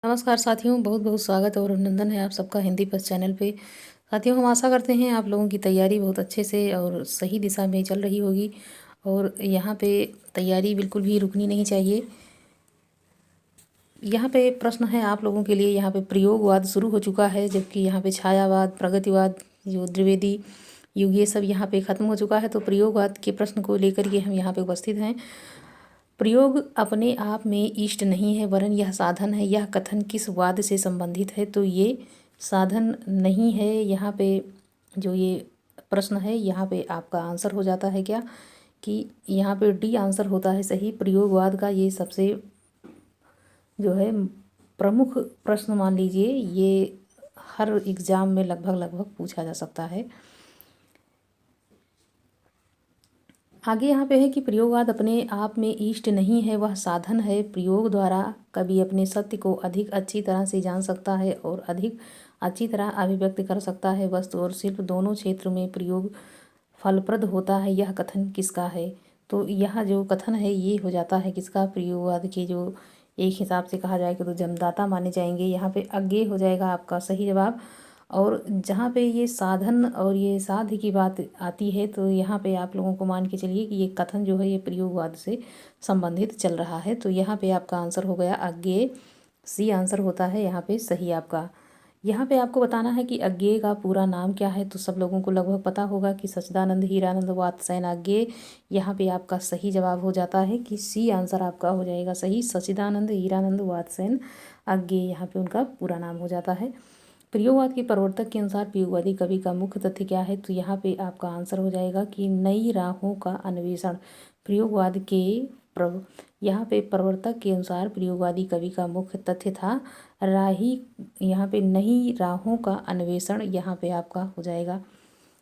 नमस्कार साथियों, बहुत बहुत स्वागत और अभिनंदन है आप सबका हिंदी पस चैनल पे। साथियों, हम आशा करते हैं आप लोगों की तैयारी बहुत अच्छे से और सही दिशा में चल रही होगी। और यहाँ पे तैयारी बिल्कुल भी रुकनी नहीं चाहिए। यहाँ पे प्रश्न है आप लोगों के लिए। यहाँ पे प्रयोगवाद शुरू हो चुका है, जबकि यहाँ पे छायावाद, प्रगतिवाद, जो द्विवेदी युग, ये सब यहाँ पे ख़त्म हो चुका है। तो प्रयोगवाद के प्रश्न को लेकर के हम यहाँ पे उपस्थित हैं। प्रयोग अपने आप में इष्ट नहीं है, वरन यह साधन है। यह कथन किस वाद से संबंधित है? तो ये साधन नहीं है। यहाँ पे जो ये प्रश्न है, यहाँ पे आपका आंसर हो जाता है क्या कि यहाँ पे डी आंसर होता है सही। प्रयोगवाद का ये सबसे जो है प्रमुख प्रश्न मान लीजिए, ये हर एग्ज़ाम में लगभग लगभग पूछा जा सकता है। आगे यहाँ पे है कि प्रयोगवाद अपने आप में इष्ट नहीं है, वह साधन है। प्रयोग द्वारा कवि अपने सत्य को अधिक अच्छी तरह से जान सकता है और अधिक अच्छी तरह अभिव्यक्त कर सकता है। वस्तु और शिल्प दोनों क्षेत्र में प्रयोग फलप्रद होता है। यह कथन किसका है? तो यह जो कथन है ये हो जाता है किसका? प्रयोगवाद के जो एक हिसाब से कहा जाए तो जन्मदाता माने जाएंगे। यहाँ पे अज्ञेय हो जाएगा आपका सही जवाब। और जहाँ पे ये साधन और ये साध्य की बात आती है, तो यहाँ पे आप लोगों को मान के चलिए कि ये कथन जो है ये प्रयोगवाद से संबंधित चल रहा है। तो यहाँ पे आपका आंसर हो गया अज्ञेय। सी आंसर होता है यहाँ पे सही आपका। यहाँ पे आपको बताना है कि अज्ञेय का पूरा नाम क्या है। तो सब लोगों को लगभग पता होगा कि सच्चिदानंद हीरानंद वात्स्यन अज्ञेय। यहाँ पे आपका सही जवाब हो जाता है कि सी आंसर आपका हो जाएगा सही। सच्चिदानंद हीरानंद वात्स्यन अज्ञेय यहाँ पे उनका पूरा नाम हो जाता है। प्रयोगवाद के प्रवर्तक के अनुसार प्रयोगवादी कवि का मुख्य तथ्य क्या है? तो यहाँ पे आपका आंसर हो जाएगा कि नई राहों का अन्वेषण। प्रयोगवाद के यहाँ पे प्रवर्तक के अनुसार प्रयोगवादी कवि का मुख्य तथ्य था राही, यहाँ पे नई राहों का अन्वेषण। यहाँ पे आपका हो जाएगा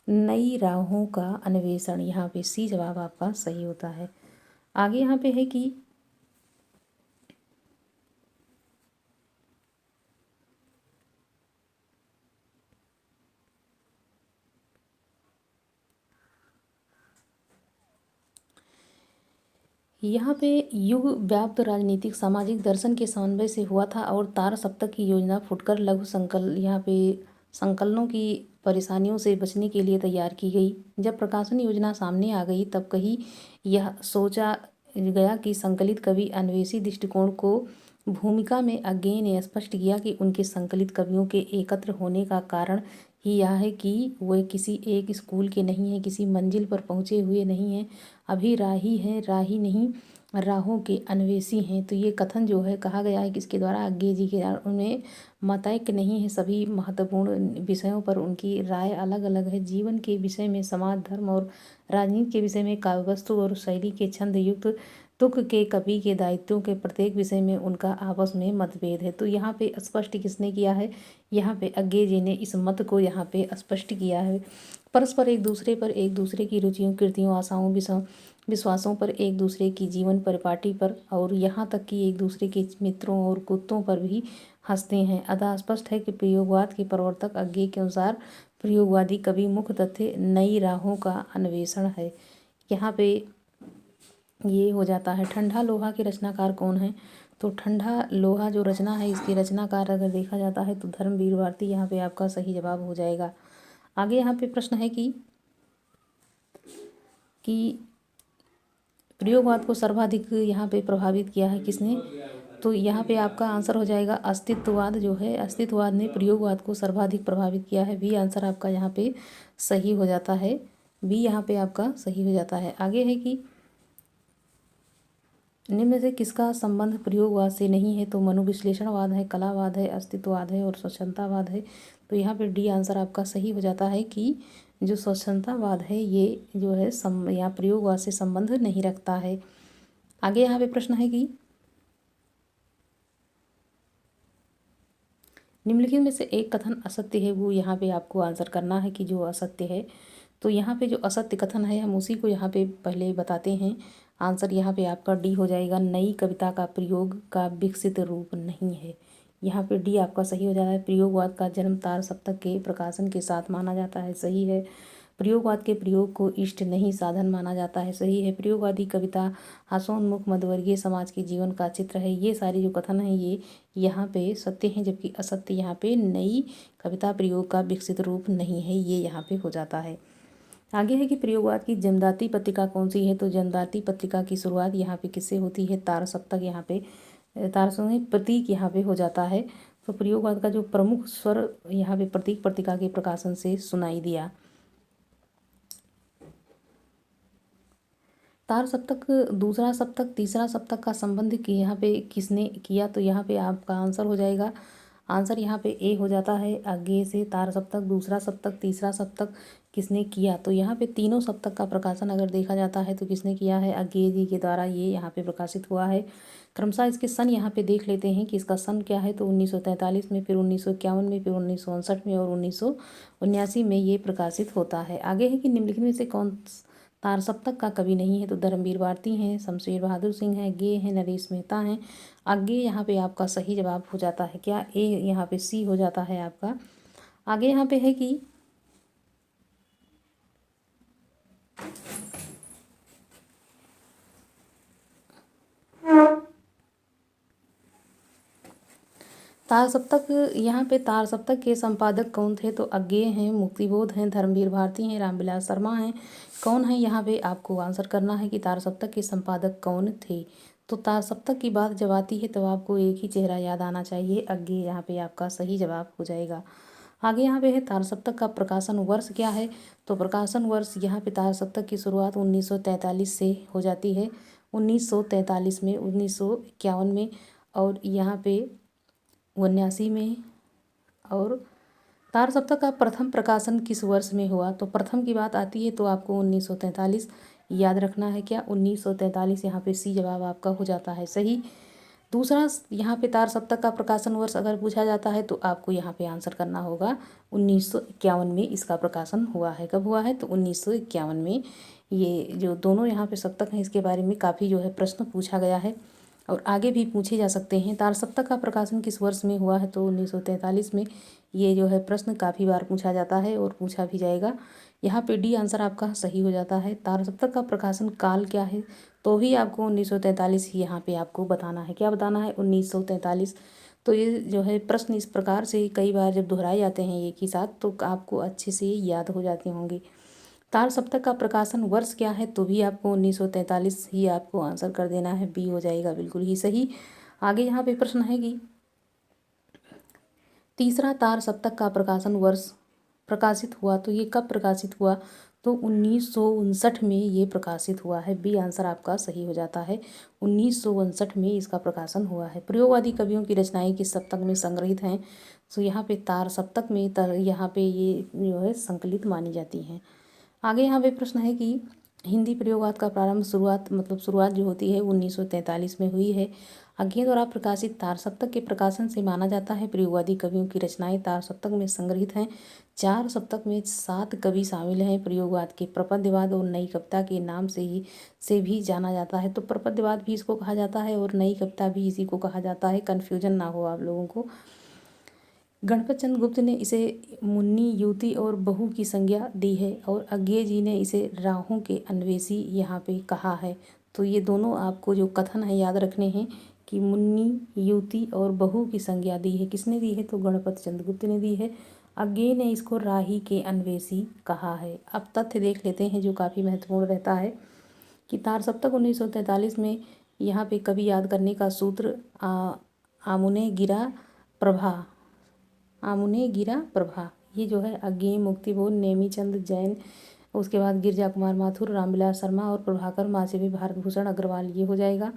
नई राहों का अन्वेषण। यहाँ पे सी जवाब आपका सही होता है। आगे यहाँ पे है कि यहाँ पे युग व्याप्त राजनीतिक सामाजिक दर्शन के समन्वय से हुआ था और तार सप्तक की योजना फुटकर लघु यहाँ पे संकलनों की परेशानियों से बचने के लिए तैयार की गई। जब प्रकाशन योजना सामने आ गई तब कहीं यह सोचा गया कि संकलित कवि अन्वेषी दृष्टिकोण को भूमिका में अज्ञेय ने स्पष्ट किया कि उनके संकलित कवियों के एकत्र होने का कारण ही यह है कि वे किसी एक स्कूल के नहीं हैं, किसी मंजिल पर पहुँचे हुए नहीं हैं, अभी राही हैं, राही नहीं राहों के अन्वेषी हैं। तो ये कथन जो है कहा गया है किसके द्वारा? अज्ञेय जी के द्वारा। उनमें मतैक्य नहीं है, सभी महत्वपूर्ण विषयों पर उनकी राय अलग अलग है। जीवन के विषय में, समाज धर्म और राजनीति के विषय में, काव्य वस्तु और शैली के छंद युक्त तुक के कवि के दायित्वों के प्रत्येक विषय में उनका आपस में मतभेद है। तो यहाँ पे स्पष्ट किसने किया है? यहाँ पे अज्ञेय जी ने इस मत को यहाँ पे स्पष्ट किया है। परस्पर एक दूसरे पर, एक दूसरे की रुचियों, कृतियों, आशाओं, विश्वासों पर, एक दूसरे की जीवन परिपाटी पर और यहाँ तक कि एक दूसरे के मित्रों और कुत्तों पर भी हंसते हैं। अतः स्पष्ट है कि प्रयोगवाद के प्रवर्तक अज्ञेय के अनुसार प्रयोगवादी कवि मुख्य तथ्य नई राहों का अन्वेषण है। यहाँ पे ये हो जाता है। ठंडा लोहा के रचनाकार कौन है? तो ठंडा लोहा जो रचना है, इसकी रचनाकार अगर देखा जाता है तो धर्मवीर भारती यहाँ पे आपका सही जवाब हो जाएगा। आगे यहाँ पे प्रश्न है कि प्रयोगवाद को सर्वाधिक यहाँ पे प्रभावित किया है किसने? तो यहाँ पे आपका आंसर हो जाएगा अस्तित्ववाद जो है, अस्तित्ववाद ने प्रयोगवाद को सर्वाधिक प्रभावित किया है। बी आंसर आपका यहाँ पे सही हो जाता है। बी यहाँ पे आपका सही हो जाता है। आगे है कि निम्न में से किसका संबंध प्रयोगवाद से नहीं है? तो मनोविश्लेषणवाद है, कलावाद है, अस्तित्ववाद है और स्वच्छंदतावाद है। तो यहाँ पे डी आंसर आपका सही हो जाता है कि जो स्वच्छंदतावाद है ये जो है यहाँ प्रयोगवाद से संबंध नहीं रखता है। आगे यहाँ पे प्रश्न है कि निम्नलिखित में से एक कथन असत्य है, वो यहाँ पे आपको आंसर करना है कि जो असत्य है। तो यहाँ पे जो असत्य कथन है हम उसी को यहाँ पे पहले बताते हैं। आंसर यहाँ पे आपका डी हो जाएगा। नई कविता का प्रयोग का विकसित रूप नहीं है। यहाँ पे डी आपका सही हो जाता है। प्रयोगवाद का जन्म तार सप्तक के प्रकाशन के साथ माना जाता है, सही है। प्रयोगवाद के प्रयोग को इष्ट नहीं साधन माना जाता है। सही है। प्रयोगवादी कविता हास्योन्मुख मध्यवर्गीय समाज के जीवन का चित्र है। ये सारे जो कथन हैं ये यहाँ पे सत्य हैं, जबकि असत्य यहाँ पे नई कविता प्रयोग का विकसित रूप नहीं है, ये यहाँ पे हो जाता है। आगे है कि प्रयोगवाद की जन्मदात्री पत्रिका कौन सी है। तो जन्मदात्री पत्रिका की शुरुआत यहाँ पे किससे होती है? तार सप्तक यहाँ पे प्रतीक यहाँ पे हो जाता है। तो प्रयोगवाद का जो प्रमुख स्वर यहाँ पे प्रतीक पत्रिका के प्रकाशन से सुनाई दिया। तार सप्तक, दूसरा सप्तक, तीसरा सप्तक का संबंध कि यहाँ पे किसने किया? तो यहाँ पे आपका आंसर हो जाएगा, आंसर यहाँ पे ए हो जाता है। आगे से तार सप्तक, दूसरा सप्तक, तीसरा सप्तक किसने किया? तो यहाँ पे तीनों सप्तक का प्रकाशन अगर देखा जाता है तो किसने किया है? अज्ञेय जी के द्वारा ये यहाँ पे प्रकाशित हुआ है। क्रमशः इसके सन यहाँ पे देख लेते हैं कि इसका सन क्या है। तो 1943 में, फिर 1951 में, फिर 1959 में और 1979 में ये प्रकाशित होता है। आगे है कि निम्नलिखित में से कौन तार सप्तक का कवि नहीं है? तो धर्मवीर भारती हैं, शमशेर बहादुर सिंह हैं, गे हैं, नरेश मेहता हैं। आगे यहाँ पे आपका सही जवाब हो जाता है क्या? ए यहाँ पे सी हो जाता है आपका। आगे यहाँ पे है कि तार सप्तक, यहाँ पे तार सप्तक के संपादक कौन थे? तो अज्ञेय हैं, मुक्तिबोध हैं, धर्मवीर भारती हैं, रामविलास शर्मा हैं। कौन है यहाँ पे आपको आंसर करना है कि तार सप्तक के संपादक कौन थे। तो तार सप्तक की बात जब आती है तो आपको एक ही चेहरा याद आना चाहिए, अज्ञेय यहाँ पे आपका सही जवाब हो जाएगा। आगे यहाँ पे है तार सप्तक का प्रकाशन वर्ष क्या है। तो प्रकाशन वर्ष यहाँ पे तार सप्तक की शुरुआत 1943 से हो जाती है, 1943 में, 1951 में और यहाँ पे 1979 में। और तार सप्तक का प्रथम प्रकाशन किस वर्ष में हुआ? तो प्रथम की बात आती है तो आपको 1943 याद रखना है क्या? 1943 यहाँ पे सी जवाब आपका हो जाता है सही। दूसरा यहाँ पे तार सप्तक का प्रकाशन वर्ष अगर पूछा जाता है तो आपको यहाँ पे आंसर करना होगा 1951 में इसका प्रकाशन हुआ है। कब हुआ है? तो 1951 में। ये जो दोनों यहाँ पे सप्तक हैं इसके बारे में काफ़ी जो है प्रश्न पूछा गया है और आगे भी पूछे जा सकते हैं। तार सप्तक का प्रकाशन किस वर्ष में हुआ है? तो 1943 में। ये जो है प्रश्न काफ़ी बार पूछा जाता है और पूछा भी जाएगा। यहाँ पे डी आंसर आपका सही हो जाता है। तार सप्तक का प्रकाशन काल क्या है? तो भी आपको 1943 ही यहाँ पे आपको बताना है। क्या बताना है? 1943। तो ये जो है प्रश्न इस प्रकार से कई बार जब दोहराए जाते हैं एक ही साथ तो आपको अच्छे से याद हो जाते होंगे। तार सप्तक का प्रकाशन वर्ष क्या है? तो भी आपको 1943 ही आपको आंसर कर देना है, बी हो जाएगा बिल्कुल ही सही। आगे यहाँ पे प्रश्न है कि तीसरा तार सप्तक का प्रकाशन वर्ष प्रकाशित हुआ, तो ये कब प्रकाशित हुआ? तो 1959 में ये प्रकाशित हुआ है। बी आंसर आपका सही हो जाता है, 1959 में इसका प्रकाशन हुआ है। प्रयोगवादी कवियों की रचनाएं किस सप्तक में संग्रहित हैं? तो यहाँ पे तार सप्तक में यहाँ पे ये जो है संकलित मानी जाती हैं। आगे यहाँ पे प्रश्न है कि हिंदी प्रयोगवाद का प्रारंभ शुरुआत जो होती है 1943 में हुई है। अज्ञेय द्वारा प्रकाशित तार सप्तक के प्रकाशन से माना जाता है प्रयोगवादी कवियों की रचनाएं तार सप्तक में संग्रहित हैं। चार सप्तक में 7 कवि शामिल हैं। प्रयोगवाद के प्रपद्यवाद और नई कविता के नाम से भी जाना जाता है। तो प्रपद्यवाद भी इसको कहा जाता है और नई कविता भी इसी को कहा जाता है, कन्फ्यूजन ना हो आप लोगों को। गणपत चंद्र गुप्त ने इसे मुन्नी, युवती और बहू की संज्ञा दी है और अज्ञेय जी ने इसे राहों के अन्वेषी यहाँ पे कहा है। तो ये दोनों आपको जो कथन है याद रखने हैं कि मुन्नी, युवती और बहू की संज्ञा दी है। किसने दी है? तो गणपत चंद्र गुप्त ने दी है। अज्ञेय ने इसको राही के अन्वेषी कहा है। अब तथ्य देख लेते हैं जो काफ़ी महत्वपूर्ण रहता है कि तार सप्तक 1943 में यहाँ पे कवि याद करने का सूत्र आमुने गिरा प्रभा, ये जो है अज्ञेय, मुक्तिबोध, नेमीचंद जैन, उसके बाद गिरजा कुमार माथुर, रामविलास शर्मा और प्रभाकर मासेवी, भारत भूषण अग्रवाल, ये हो जाएगा।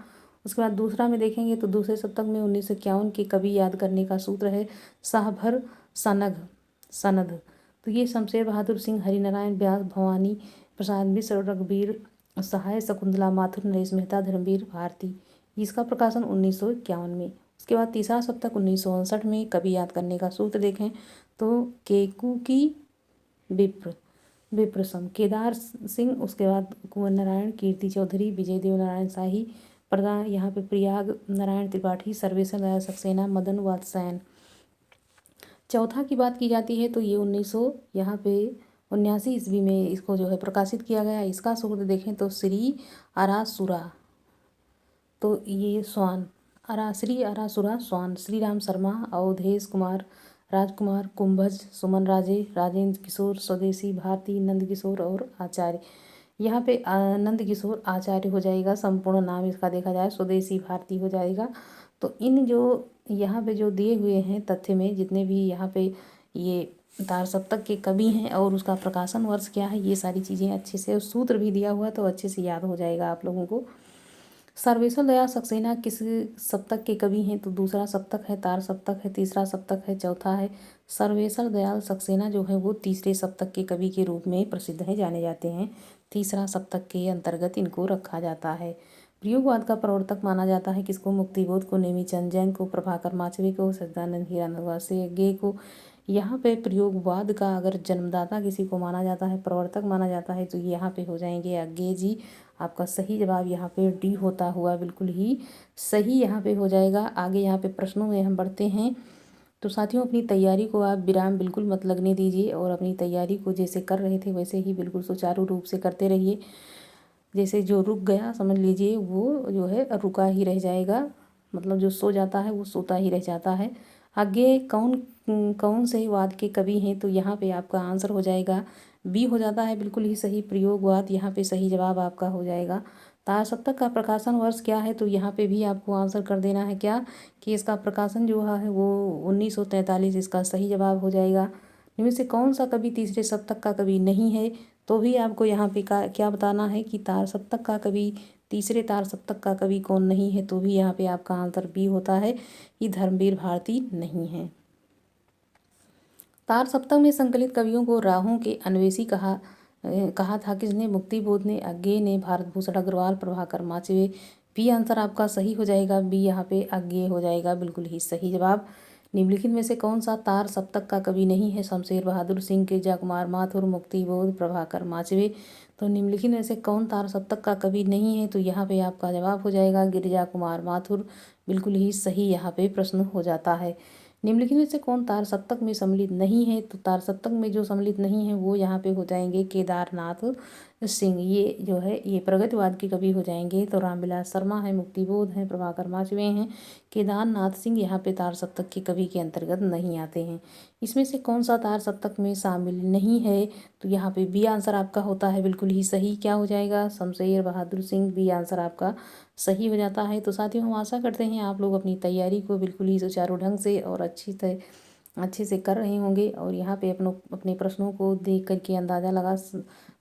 उसके बाद दूसरा में देखेंगे तो दूसरे सप्तक में 1951 के कवि याद करने का सूत्र है शाहभर सनद। तो ये शमशेर बहादुर सिंह, हरिनारायण व्यास, भवानी प्रसाद मिश्र, रघुवीर सहाय, शकुंतला माथुर, नरेश मेहता, धर्मवीर भारती। इसका प्रकाशन 1951 में। उसके बाद तीसरा सप्तक 1959 में। कवि याद करने का सूत्र देखें तो केकू की विप्रसम, केदार सिंह, उसके बाद कुंवर नारायण, कीर्ति चौधरी, विजय देव नारायण शाही, प्रधान यहाँ पे प्रयाग नारायण त्रिपाठी, सर्वेश्वर दयाल सक्सेना, मदन वात्स्यायन। चौथा की बात की जाती है तो ये 1900 यहाँ पे 1979 ईस्वी में इसको जो है प्रकाशित किया गया। इसका सूत्र देखें तो श्री आरासुरा, तो ये स्वान श्री आरासुरा स्वान, श्री राम शर्मा, अवधेश कुमार, राजकुमार, कुंभज, सुमन राजे, राजेंद्र किशोर, स्वदेशी भारती, नंद किशोर और आचार्य। यहाँ पे नंद किशोर आचार्य हो जाएगा, संपूर्ण नाम इसका देखा जाए स्वदेशी भारती हो जाएगा। तो इन जो यहाँ पे जो दिए हुए हैं तथ्य में जितने भी यहाँ पे ये तार सप्तक के कवि हैं और उसका प्रकाशन वर्ष क्या है, ये सारी चीज़ें अच्छे से, सूत्र भी दिया हुआ तो अच्छे से याद हो जाएगा आप लोगों को। सर्वेश्वर दयाल सक्सेना किस सप्तक के कवि हैं, तो दूसरा सप्तक है तार सप्तक है, तीसरा सप्तक है, चौथा है। सर्वेश्वर दयाल सक्सेना जो है वो तीसरे सप्तक के कवि के रूप में प्रसिद्ध है, जाने जाते हैं। तीसरा सप्तक के अंतर्गत इनको रखा जाता है। प्रयोगवाद का प्रवर्तक माना जाता है किसको, मुक्तिबोध को, नेमीचंद जैन को, प्रभाकर माचवे को, सच्चिदानंद हीरानंद गे को। यहाँ पे प्रयोगवाद का अगर जन्मदाता किसी को माना जाता है, प्रवर्तक माना जाता है, तो यहाँ पे हो जाएंगे अज्ञे जी। आपका सही जवाब यहाँ पे डी होता हुआ बिल्कुल ही सही यहाँ पे हो जाएगा। आगे यहाँ पे प्रश्नों में हम बढ़ते हैं। तो साथियों, अपनी तैयारी को आप विराम बिल्कुल मत लगने दीजिए और अपनी तैयारी को जैसे कर रहे थे वैसे ही बिल्कुल सुचारू रूप से करते रहिए। जैसे जो रुक गया समझ लीजिए वो जो है रुका ही रह जाएगा, मतलब जो सो जाता है वो सोता ही रह जाता है। आगे कौन कौन से वाद के कवि हैं, तो यहाँ पे आपका आंसर हो जाएगा बी हो जाता है बिल्कुल ही सही, प्रयोगवाद यहाँ पे सही जवाब आपका हो जाएगा। तार सप्तक का प्रकाशन वर्ष क्या है, तो यहाँ पे भी आपको आंसर कर देना है क्या कि इसका प्रकाशन जो है वो 1943, इसका सही जवाब हो जाएगा। इनमें से कौन सा कवि तीसरे सप्तक का कवि नहीं है, तो भी आपको यहाँ पे क्या बताना है कि तार सप्तक का कवि, तीसरे तार सप्तक का कवि कौन नहीं है, तो भी यहाँ पे आपका आंसर बी होता है कि धर्मवीर भारती नहीं है। तार सप्तक में संकलित कवियों को राहों के अन्वेषी कहा था किसने, मुक्तिबोध ने, अज्ञे ने, भारत भूषण अग्रवाल, प्रभाकर माचवे। बी आंसर आपका सही हो जाएगा, बी यहाँ पे अज्ञे हो जाएगा बिल्कुल ही सही जवाब। निम्नलिखित में से कौन सा तार सप्तक का कवि नहीं है, शमशेर बहादुर सिंह, गिरजा कुमार माथुर, मुक्तिबोध, प्रभाकर माचवे। तो निम्नलिखित में से कौन तार सप्तक का कवि नहीं है, तो यहाँ पे आपका जवाब हो जाएगा गिरजा कुमार माथुर, बिल्कुल ही सही यहाँ पे प्रश्न हो जाता है। निम्नलिखित में से कौन तार सप्तक में सम्मिलित नहीं है, तो तार सप्तक में जो सम्मिलित नहीं है वो यहाँ पे हो जाएंगे केदारनाथ सिंह, ये जो है ये प्रगतिवाद के कवि हो जाएंगे। तो रामविलास शर्मा है, मुक्तिबोध हैं, प्रभाकर माचवे हैं, केदारनाथ सिंह यहाँ पे तार सप्तक के कवि के अंतर्गत नहीं आते हैं। इसमें से कौन सा तार सप्तक में शामिल नहीं है, तो यहाँ पे बी आंसर आपका होता है बिल्कुल ही सही, क्या हो जाएगा, शमशेर बहादुर सिंह, बी आंसर आपका सही हो जाता है। तो साथियों, हम आशा करते हैं आप लोग अपनी तैयारी को बिल्कुल ही सुचारू ढंग से और अच्छे से कर रहे होंगे और यहाँ पे अपने प्रश्नों को देख करके अंदाज़ा लगा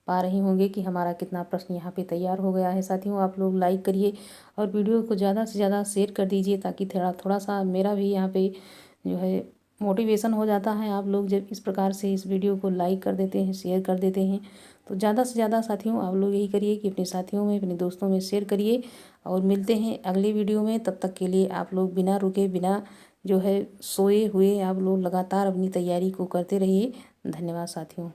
पा रहे होंगे कि हमारा कितना प्रश्न यहाँ पे तैयार हो गया है। साथियों, आप लोग लाइक करिए और वीडियो को ज़्यादा से ज़्यादा शेयर कर दीजिए ताकि थोड़ा सा मेरा भी यहाँ पे जो है मोटिवेशन हो जाता है। आप लोग जब इस प्रकार से इस वीडियो को लाइक कर देते हैं, शेयर कर देते हैं, तो ज़्यादा से ज़्यादा साथियों आप लोग यही करिए कि अपने साथियों में, अपने दोस्तों में शेयर करिए। और मिलते हैं अगले वीडियो में, तब तक के लिए आप लोग बिना रुके, बिना जो है सोए हुए आप लोग लगातार अपनी तैयारी को करते रहिए। धन्यवाद साथियों।